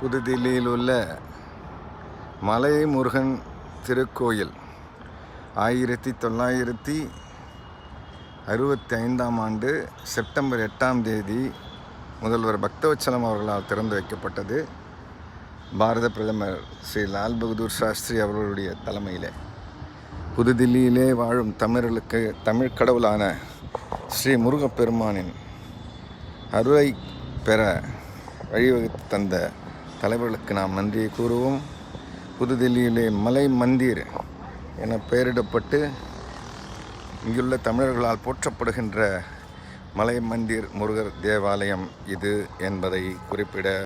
புதுதில்லியில் உள்ள மலை முருகன் திருக்கோயில் 1965ஆம் ஆண்டு செப்டம்பர் 8ஆம் தேதி முதல்வர் பக்தவத்சலம் அவர்களால் திறந்து வைக்கப்பட்டது. பாரத பிரதமர் ஸ்ரீ லால் பகதூர் சாஸ்திரி அவர்களுடைய தலைமையில் புதுதில்லியிலே வாழும் தமிழர்களுக்கு தமிழ் கடவுளான ஸ்ரீ முருகப்பெருமானின் அருளை பெற வழிவகுத்து தந்த தலைவர்களுக்கு நாம் நன்றியை கூறுவோம். புதுதில்லியிலே மலை மந்திர் என பெயரிடப்பட்டு இங்குள்ள தமிழர்களால் போற்றப்படுகின்ற மலை மந்திர் முருகர் தேவாலயம் இது என்பதை குறிப்பிட